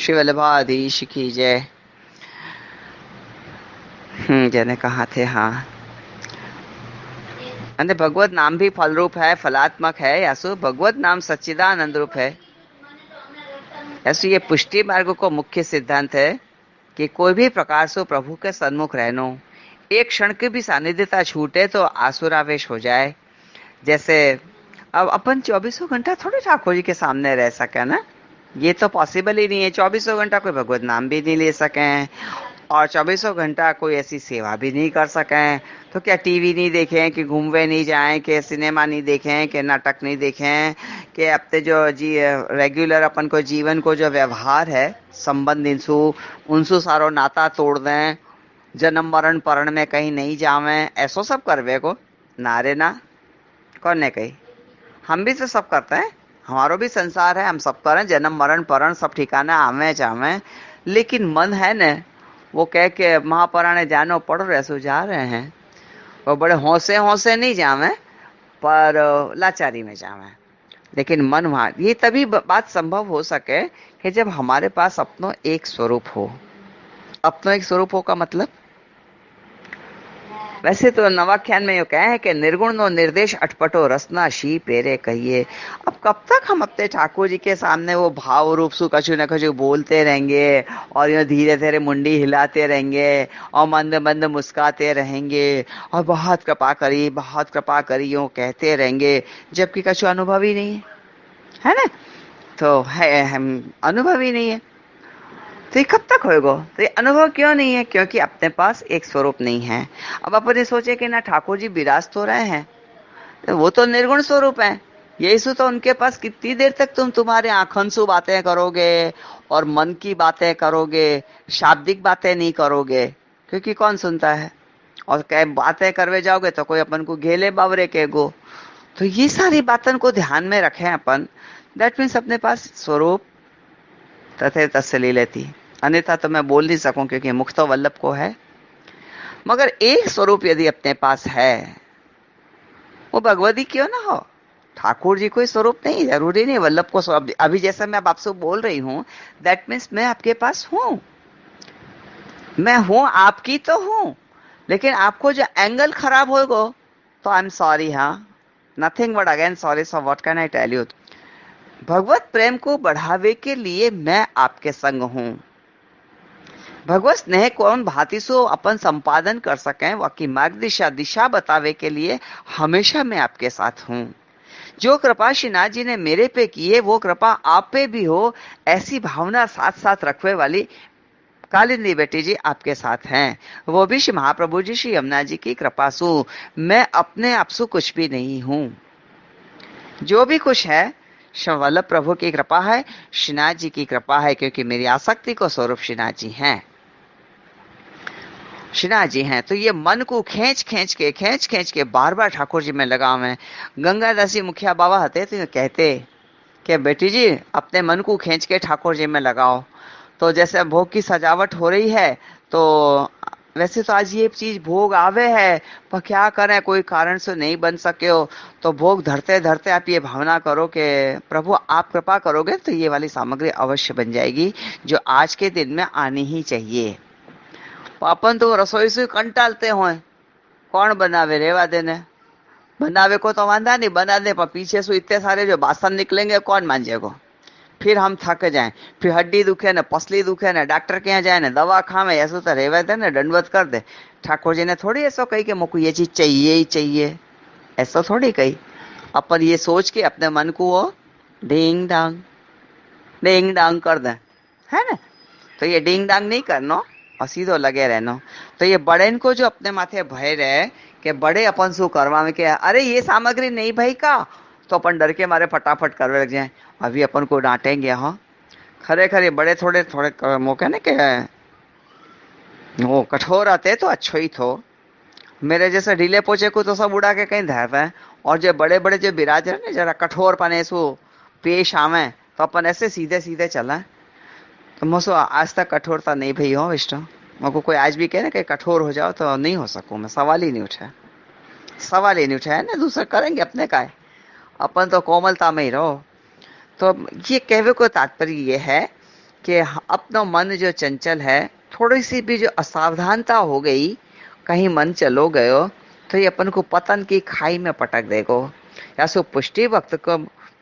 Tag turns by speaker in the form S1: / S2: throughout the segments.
S1: श्री वल्लभाधीश की जय। जने कहा थे, हाँ। अरे भगवत नाम भी फल रूप है, फलात्मक है यासु। भगवत नाम सच्चिदानंद रूप है यासु। ये पुष्टि मार्ग को मुख्य सिद्धांत है कि कोई भी प्रकार से प्रभु के सन्मुख रहनो, एक क्षण की भी सानिध्यता छूटे तो आसुरावेश हो जाए। जैसे अब अपन 24 घंटा थोड़े ठाकुर जी के सामने रह सके ना, ये तो पॉसिबल ही नहीं है। 24 घंटा कोई भगवत नाम भी नहीं ले सके और 24 घंटा कोई ऐसी सेवा भी नहीं कर सके। तो क्या टीवी नहीं देखें, कि घूमवे नहीं जाएं, कि सिनेमा नहीं देखें, कि नाटक नहीं देखें, कि अपने जो जी रेगुलर अपन को जीवन को जो व्यवहार है संबंध उनसु सारो नाता तोड़ दें, जन्म मरण परण में कहीं नहीं जावें, ऐसो सब करवे को नारे ना कौन ने कही। हम भी तो सब करते हैं, हमारो भी संसार है, हम सब करें, जन्म मरण परण सब ठिकाना आवे जावे। लेकिन मन है न, वो कह के महापराणे जानो पढ़ो रसो जा रहे हैं, वो बड़े हौसे हौसे नहीं जावे पर लाचारी में जावे। लेकिन मन वहां, ये तभी बात संभव हो सके कि जब हमारे पास अपनो एक स्वरूप हो। अपनो एक स्वरूप हो का मतलब, वैसे तो नवाख्यान में यो कहे है कि निर्गुण नो निर्देश अटपटो रसना शी पेरे कहिए। अब कब तक हम अपने ठाकुर जी के सामने वो भाव रूप सु कछु न कछु बोलते रहेंगे और यो धीरे धीरे मुंडी हिलाते रहेंगे और मंद मंद मुस्काते रहेंगे और बहुत कृपा करी यो कहते रहेंगे, जबकि कछु अनुभव ही नहीं है ना। तो है हम अनुभव ही नहीं है, तो ये कब तक होएगा। तो ये अनुभव क्यों नहीं है? क्योंकि अपने पास एक स्वरूप नहीं है। अब अपन सोचे कि ना ठाकुर जी विराज तो रहे हैं, तो वो तो निर्गुण स्वरूप है। यीशु तो उनके पास कितनी देर तक तुम्हारे आंखन सु बातें करोगे और मन की बातें करोगे, शाब्दिक बातें नहीं करोगे, क्योंकि कौन सुनता है। और कह बातें करवे जाओगे तो कोई अपन को घेले बावरे के गो। तो ये सारी बातों को ध्यान में रखें अपन। दैट मीन्स अपने पास स्वरूप तथे तस्ली लेती, अन्यथा तो मैं बोल नहीं सकूं, क्योंकि मुख तो वल्लभ को है। मगर एक स्वरूप यदि अपने पास है, वो भगवती क्यों ना हो। ठाकुर जी कोई स्वरूप नहीं, जरूरी नहीं वल्लभ को स्वरूप। अभी जैसे मैं अब आपसे बोल रही हूं, दैट मीन्स मैं आपके पास हूं, मैं हूं, आपकी तो हूं। लेकिन आपको जो एंगल खराब होगा तो आई एम सॉरी, हाँ, nothing but again sorry. So what can I tell you. भगवत प्रेम को बढ़ावे के लिए मैं आपके संग हूं। भगवत स्नेह कौन भांति सो अपन संपादन कर सकें, वाकई मार्ग दिशा बतावे के लिए हमेशा मैं आपके साथ हूं। जो कृपा श्रीनाथ जी ने मेरे पे की है, वो कृपा आप पे भी हो, ऐसी भावना साथ साथ रखने वाली कालिंदी बेटी जी आपके साथ हैं। वो भी श्री महाप्रभु जी, श्री यमुना जी की कृपा सु। मैं अपने आप से कुछ भी नहीं हूं। जो भी कुछ है वल्लभ प्रभु की कृपा है, श्रीनाथ जी की कृपा है, क्योंकि मेरी आसक्ति को स्वरूप श्रीनाथ जी हैं। श्रीनाथ जी हैं तो ये मन को खींच खींच के बार बार ठाकुर जी में लगाव में। गंगादास जी मुखिया बाबा हते तो कहते कि बेटी जी अपने मन को खींच के ठाकुर जी में लगाओ। तो जैसे भोग की सजावट हो रही है, तो वैसे तो आज ये चीज भोग आवे है, पर क्या करें, कोई कारण से नहीं बन सके हो। तो भोग धरते धरते आप ये भावना करो कि प्रभु आप कृपा करोगे तो ये वाली सामग्री अवश्य बन जाएगी, जो आज के दिन में आनी ही चाहिए। अपन तो रसोई से कंटालते हो, कौन बनावे, रेवा देने। बनावे को तो वांधा नहीं, बना दे, पर पीछे से इतने सारे जो बासन निकलेंगे कौन मांझेगा। फिर हम थक जाएं, फिर हड्डी दुखे न, पसली दुखे न, डॉक्टर के यहाँ जाए न, दवा खावे, ऐसा तो रेवा दे न, दंडवत कर दे। ठाकुर जी ने थोड़ी ऐसा कही कि मुझको ये चीज चाहिए ही चाहिए, ऐसा थोड़ी कही। अपन ये सोच के अपने मन को वो डिंग डांग कर दे, है ना। तो ये डिंग डांग नहीं करना और सीधो लगे रहना। तो ये बड़े को जो अपने माथे भय रहे कि बड़े अपन शू करवा में, कि अरे ये सामग्री नहीं भाई का, तो अपन डर के मारे फटाफट करने लग जाए। अभी अपन को डांटेंगे, हाँ खरे खरे बड़े थोड़े थोड़े मौके ना के वो कठोर आते तो अच्छो ही थो। मेरे जैसे ढीले पोचे को तो सब उड़ा के कहीं धरते हैं, और जो बड़े बड़े जो विराज रहे ना, जरा कठोर पने सो पेश आवे, तो अपन ऐसे सीधे सीधे चला। तो मुझसे आज तक कठोरता नहीं भई हो विष्णु। मुझको कोई आज भी कहे ना कि कठोर हो जाओ, तो नहीं हो सकूं मैं, सवाल ही नहीं उठा, सवाल ही नहीं उठा है ना। दूसरा करेंगे अपने का है, अपन तो कोमलता में ही रहो। तो ये कहवे को तात्पर्य ये है कि अपना मन जो चंचल है, थोड़ी सी भी जो असावधानता हो गई, कहीं मन चलो गयो, तो ये अपन को पतन की खाई में पटक देगो। या सो पुष्टि भक्त को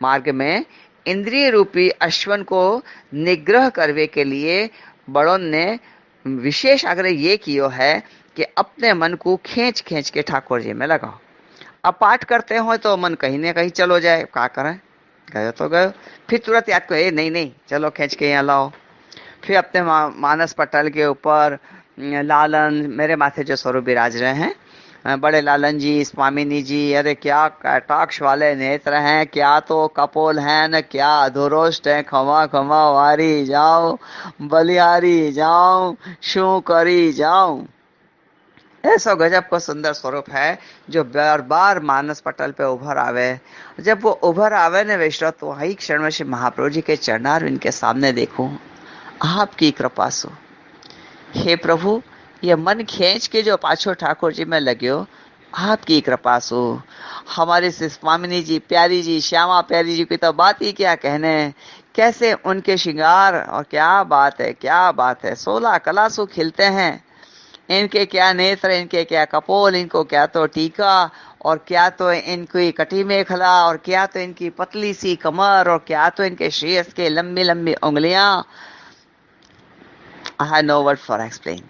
S1: मार्ग में इंद्रिय रूपी अश्वन को निग्रह करने के लिए बड़ों ने विशेष आग्रह ये कियो है कि अपने मन को खींच खींच के ठाकुर जी में लगाओ। अब पाठ करते हो तो मन कहीं ना कहीं चलो जाए, क्या करें, गयो तो गयो, फिर तुरंत याद को, नहीं नहीं चलो खींच के यहाँ लाओ। फिर अपने मानस पटल के ऊपर लालन, मेरे माथे जो स्वरूप विराज रहे हैं, बड़े लालन जी, स्वामिनी जी, अरे क्या कटाक्ष वाले नेत्र हैं, क्या तो कपोल हैं न क्या अधोरोष्ट है, खमा खमा वारी जाओ, बलिहारी जाओ, शू करी जाओ। ऐसा गजब का सुंदर स्वरूप है जो बार बार मानस पटल पे उभर आवे। जब वो उभर आवे ने वैष्णव, तो वही क्षण में श्री महाप्रभु जी के चरणार इनके सामने देखूं, आपकी कृपा सो। हे प्रभु, ये मन खींच के जो पाछो ठाकुर जी में लग्यो, आपकी कृपा सो। हमारे से स्वामिनी जी, प्यारी जी, श्यामा प्यारी जी की तो बात ही क्या कहने, कैसे उनके श्रृंगार, और क्या बात है, क्या बात है, 16 कलासु खिलते हैं। इनके क्या नेत्र, इनके क्या कपोल, इनको क्या तो टीका, और क्या तो इनकी कटी मेखला, और क्या तो इनकी पतली सी कमर, और क्या तो इनके शीर्ष के लंबी लंबी उंगलियां। I have no word for explain.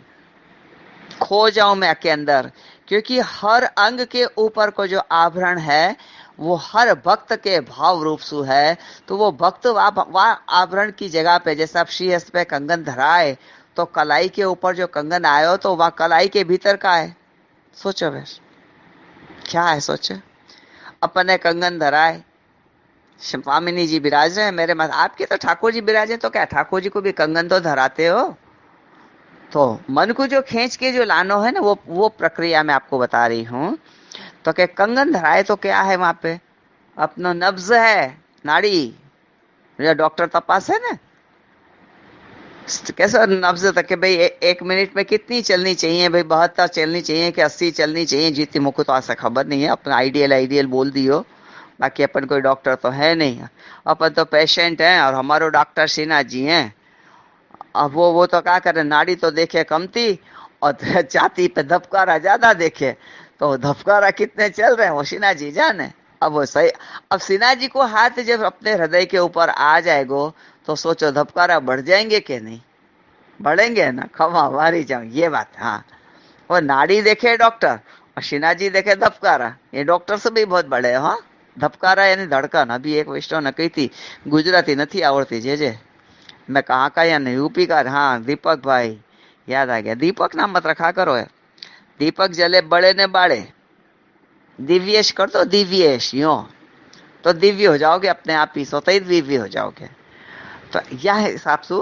S1: खो जाऊं मैं के अंदर, क्योंकि हर अंग के ऊपर को जो आभरण है वो हर भक्त के भाव रूप सु है। तो वो भक्त वह आभरण की जगह पे, जैसे आप श्रीहस्त पे कंगन धराए, तो कलाई के ऊपर जो कंगन आयो, तो वह कलाई के भीतर का है। सोचो बस क्या है, सोचो। अपने कंगन धराए, स्वामिनी जी विराज रहे हैं मेरे माथे, आपके तो ठाकुर जी विराजे, तो क्या ठाकुर जी को भी कंगन तो धराते हो। तो मन को जो खींच के जो लानो है ना, वो प्रक्रिया मैं आपको बता रही हूं। तो क्या कंगन धराए तो क्या है वहां पे, अपना नब्ज है, नाड़ी, जो डॉक्टर तपास है ना, कैसे नब्ज तक के भाई एक मिनट में कितनी चलनी चाहिए भाई, 72 चलनी चाहिए कि 80 चलनी चाहिए, जितनी मुझको तो ऐसा खबर नहीं है, अपना आइडियल आइडियल बोल दियो। बाकी अपन कोई डॉक्टर तो है नहीं, अपन तो पेशेंट हैं, और हमारो डॉक्टर श्रीनाथ जी हैं। अब वो तो क्या करे, नाड़ी तो देखे कम थी, और छाती पे धबकारा ज्यादा देखे, तो धबकारा कितने चल रहे हैं वो सिन्हा जी जाने। अब वो सही, अब सिन्हा जी को हाथ जब अपने हृदय के ऊपर आ जाएगो, तो सोचो धबकारा बढ़ जाएंगे कि नहीं, बढ़ेंगे ना, खमा मारी जाऊं, ये बात। हाँ, वो नाड़ी देखे डॉक्टर, और सिन्हा जी देखे धबकारा, ये डॉक्टर से भी बहुत बड़े। हाँ, धबकारा यानी धड़कन। अभी एक वैष्णव ने कही थी, गुजराती नहीं आवड़ती जे मैं कहाँ का या नहीं, यूपी का। हाँ, दीपक भाई, याद आ गया, दीपक नाम मत रखा करो है। दीपक जले बड़े ने बाड़े, दिव्येश कर दो, दिव्येश यो, तो दिव्य हो जाओगे अपने आप ही, स्वतः ही दिव्य हो जाओगे। तो यह हिसाब से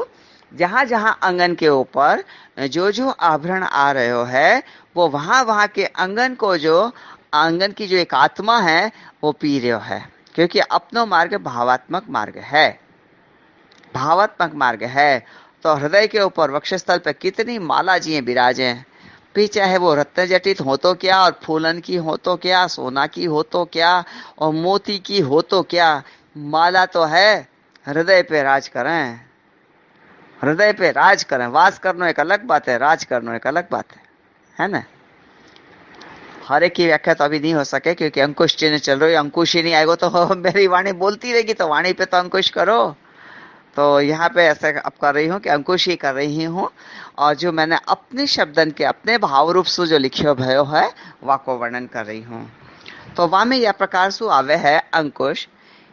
S1: जहां जहां अंगन के ऊपर जो जो आभरण आ रहे हो है, वो वहां वहां के अंगन को, जो आंगन की जो एक आत्मा है वो पी रहे हो है। क्योंकि अपनो मार्ग भावात्मक मार्ग है, भावात्मक मार्ग है। तो हृदय के ऊपर वक्षस्थल पे कितनी माला जी विराजे हैं, फिर चाहे वो रत्न जटित हो तो क्या, और फूलन की हो तो क्या, सोना की हो तो क्या, और मोती की हो तो क्या, माला तो है। हृदय पे राज करें, हृदय पे राज करें। वास करना एक अलग बात है, राज करना एक अलग बात है ना। हर एक की व्याख्या तो अभी नहीं हो सके, क्योंकि अंकुश चिन्ह चल रही है, अंकुश ही नहीं आएगा तो मेरी वाणी बोलती रहेगी, तो वाणी पे तो अंकुश करो। तो यहाँ पे ऐसा अब कर रही हूँ कि अंकुश ही कर रही हूँ, और जो मैंने अपने शब्दन के अपने भाव रूप से जो लिखियो भयो है, वह को वर्णन कर रही हूँ। तो वहां में यह प्रकार से आवे है अंकुश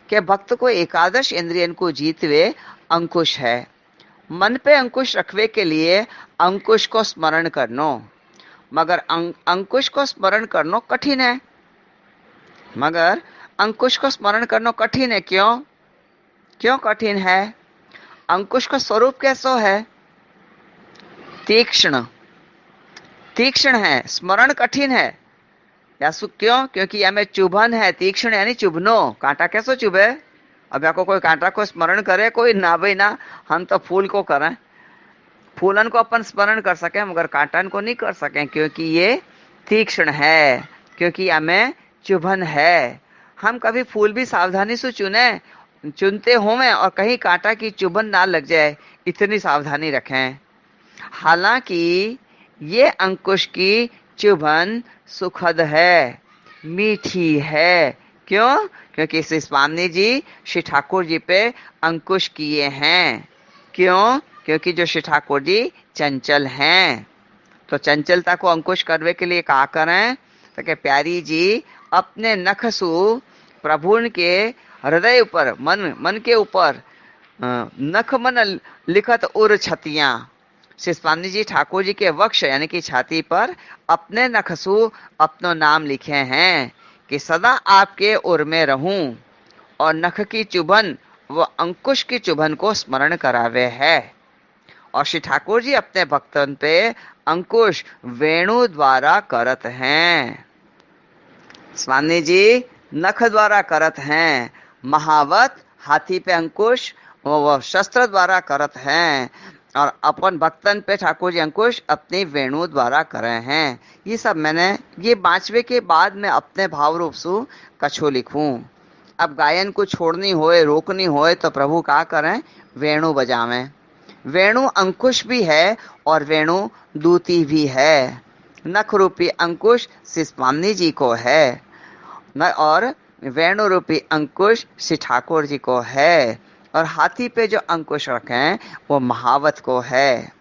S1: के भक्त को एकादश इंद्रियन को जीतवे अंकुश है। मन पे अंकुश रखवे के लिए अंकुश को स्मरण करनो, मगर अंकुश को स्मरण करनो कठिन है। मगर अंकुश को स्मरण करनो कठिन है, क्यों, क्यों कठिन है? अंकुश का स्वरूप कैसो है? तीक्ष्ण, तीक्ष्ण है, स्मरण कठिन है। या क्यों? क्योंकि या में चुभन है। तीक्ष्ण यानी चुभनो, कांटा कैसो चुभे? अब या को कोई कांटा को स्मरण करे, कोई ना भाई ना, हम तो फूल को करें, फूलन को अपन स्मरण कर सके, मगर कांटन को नहीं कर सके, क्योंकि ये तीक्ष्ण है, क्योंकि हमें चुभन है। हम कभी फूल भी सावधानी से चुने, चुनते हो में, और कहीं कांटा की चुभन ना लग जाए, इतनी सावधानी रखें। हालांकि ये अंकुश की चुभन सुखद है, मीठी है। क्यों? क्योंकि श्री स्वामी जी श्री ठाकुर जी पे अंकुश किए हैं। क्यों? क्योंकि जो श्री ठाकुर जी चंचल हैं, तो चंचलता को अंकुश करने के लिए क्या करें? तो कि प्यारी जी अपने नखसु प्रभु के हृदय ऊपर, मन के ऊपर नख मन लिखत उर छतियां, श्री स्वामी जी ठाकुर जी के वक्ष यानी कि छाती पर अपने नखसु अपनो नाम लिखे हैं कि सदा आपके उर में रहूं, और नख की चुभन वो अंकुश की चुभन को स्मरण करावे है। और श्री ठाकुर जी अपने भक्तन पे अंकुश वेणु द्वारा करत हैं। स्वामी जी नख द्वारा करत हैं, महावत हाथी पे अंकुश वो शस्त्र द्वारा करत हैं, और अपन भक्तन पे ठाकुर जी अंकुश अपनी वेणु द्वारा करे हैं। ये सब मैंने ये 5वें के बाद में अपने भाव रूप सु कछो लिखूं। अब गायन को छोड़नी होए, रोकनी होए तो प्रभु का करें? वेणु बजावें। वेणु अंकुश भी है और वेणु दूती भी है। नख रूपी अंकुश श्री स्वामी जी को है और वेणु रूपी अंकुश श्री ठाकुर जी को है, और हाथी पे जो अंकुश रखें वो महावत को है।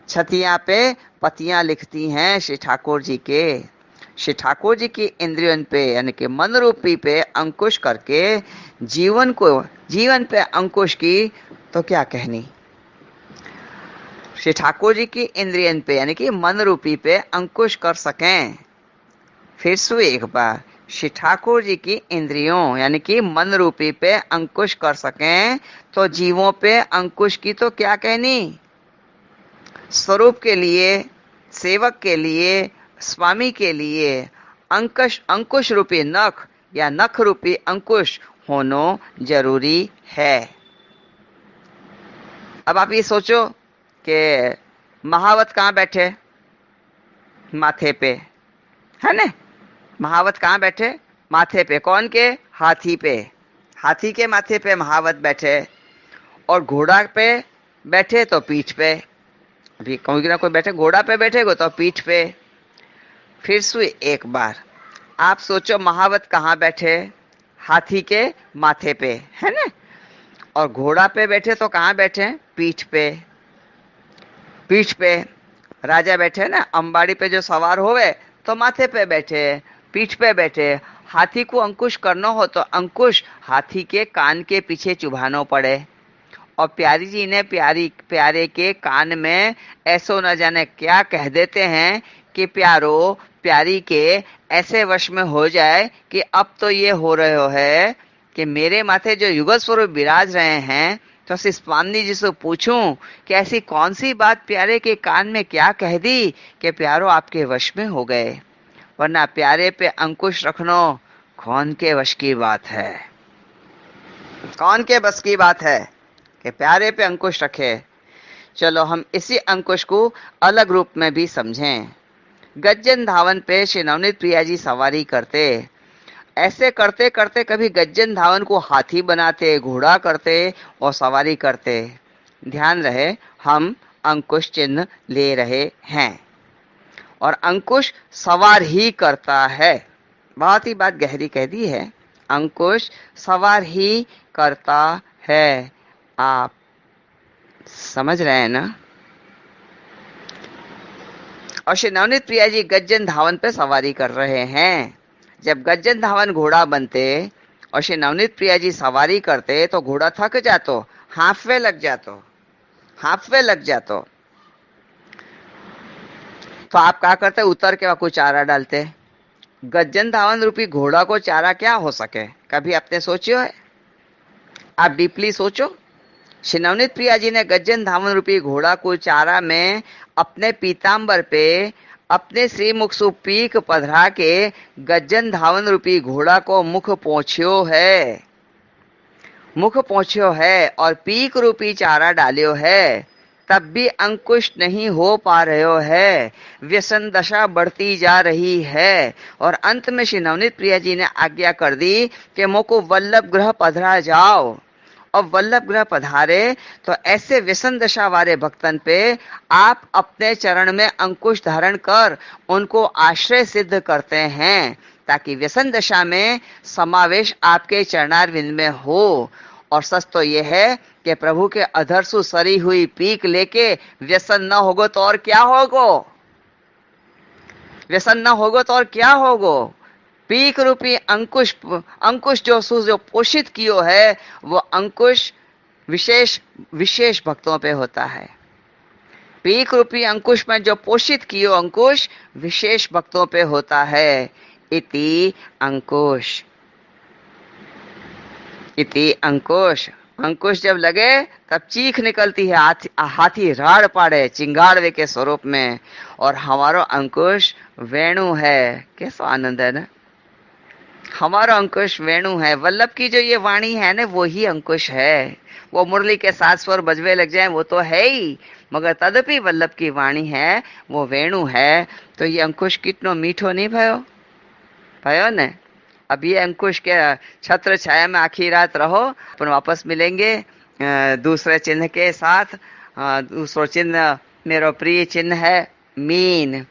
S1: छतियां पे पतियां लिखती हैं श्री ठाकुर जी के। श्री ठाकुर जी की इंद्रियों पे यानी कि मन रूपी पे अंकुश करके जीवन पे अंकुश की तो क्या कहनी। श्री ठाकुर जी की इंद्रियन पे यानी कि मन रूपी पे अंकुश कर सकें। फिर से एक बार, श्री ठाकुर जी की इंद्रियों यानी कि मन रूपी पे अंकुश कर सकें तो जीवों पे अंकुश की तो क्या कहनी। स्वरूप के लिए, सेवक के लिए, स्वामी के लिए अंकुश रूपी नख या नख रूपी अंकुश होना जरूरी है। अब आप ये सोचो कि महावत कहाँ बैठे? माथे पे, है ना? महावत कहाँ बैठे? माथे पे। कौन के? हाथी पे। हाथी के माथे पे महावत बैठे, और घोड़ा पे बैठे तो पीठ पे। अभी कोई ना कोई बैठे, घोड़ा पे बैठेगा तो पीठ पे। फिर से एक बार आप सोचो, महावत कहाँ बैठे? हाथी के माथे पे, है ना? और घोड़ा पे बैठे तो कहाँ बैठे? पीठ पे। पीठ पे राजा बैठे ना, अंबाड़ी पे जो सवार होवे तो माथे पे बैठे, पीठ पे बैठे। हाथी को अंकुश करना हो तो अंकुश हाथी के कान के पीछे चुभाना पड़े, और प्यारी जी ने प्यारे के कान में ऐसो न जाने क्या कह देते हैं कि प्यारो प्यारी के ऐसे वश में हो जाए कि अब तो ये हो रहे है कि मेरे माथे जो युगल स्वरूप विराज रहे हैं, तो श्री स्वामी जी से पूछूं कि ऐसी कौन सी बात प्यारे के कान में क्या कह दी कि प्यारो आपके वश में हो गए। वरना प्यारे पे अंकुश रखना कौन के वश की बात है? कौन के बस की बात है कि प्यारे पे अंकुश रखे? चलो हम इसी अंकुश को अलग रूप में भी समझें। गज्जन धावन पे श्री नवनीत प्रिया जी सवारी करते। ऐसे करते करते कभी गज्जन धावन को हाथी बनाते, घोड़ा करते और सवारी करते। ध्यान रहे हम अंकुश चिन्ह ले रहे हैं, और अंकुश सवार ही करता है। बहुत ही बात गहरी कह दी है। अंकुश सवार ही करता है। आप समझ रहे हैं ना? और श्री नवनीत प्रिया जी गज्जन धावन पे सवारी कर रहे हैं। जब गज्जन धावन घोड़ा बनते और श्री नवनीत प्रिया जी सवारी करते तो घोड़ा थक जातो, हाफवे लग जातो। तो आप क्या करते? उतर के वहां चारा डालते। गज्जन धावन रूपी घोड़ा को चारा क्या हो सके? कभी आपने सोचियो है? आप डीपली सोचो। श्री नवनीत प्रिया जी ने गज्जन धावन रूपी घोड़ा को चारा में अपने पीतांबर पे अपने श्री मुख सु पीक पधरा के गज्जन धावन रूपी घोड़ा को मुख पहुंचियो है और पीक रूपी चारा डालियो है। तब भी अंकुश नहीं हो पा रहे है। व्यसन दशा बढ़ती जा रही है, और अंत में श्री नवनीत प्रिया जी ने आज्ञा कर दी कि मोको वल्लभ ग्रह पधरा जाओ, अब वल्लभ गृह पधारे तो ऐसे व्यसन दशा वाले भक्तन पे आप अपने चरण में अंकुश धारण कर उनको आश्रय सिद्ध करते हैं, ताकि व्यसन दशा में समावेश आपके चरणारविंद में हो। और सच तो यह है कि प्रभु के अधर सु सरी हुई पीक लेके व्यसन न होगो तो और क्या होगो, व्यसन न होगो तो और क्या होगो। पीक रूपी अंकुश, अंकुश जो पोषित कियो है वो अंकुश विशेष विशेष भक्तों पे होता है। पीक रूपी अंकुश में जो पोषित कियो अंकुश विशेष भक्तों पे होता है। इति अंकुश, इति अंकुश। अंकुश जब लगे तब चीख निकलती है, हाथी राड़ पाड़े चिंगाड़वे के स्वरूप में। और हमारो अंकुश वेणु है। कैसा आनंद है ना, हमारा अंकुश वेणु है। वल्लभ की जो ये वाणी है ना वो ही अंकुश है। वो मुरली के साथ स्वर बजवे लग जाए वो तो है ही, मगर तदपि वल्लभ की वाणी है वो वेणु है। तो ये अंकुश कितनो मीठो नहीं भयो, भयो ने। अब ये अंकुश के छत्र छाया में आखिरी रात रहो, अपन वापस मिलेंगे दूसरे चिन्ह के साथ। दूसरा चिन्ह मेरा प्रिय चिन्ह है मीन।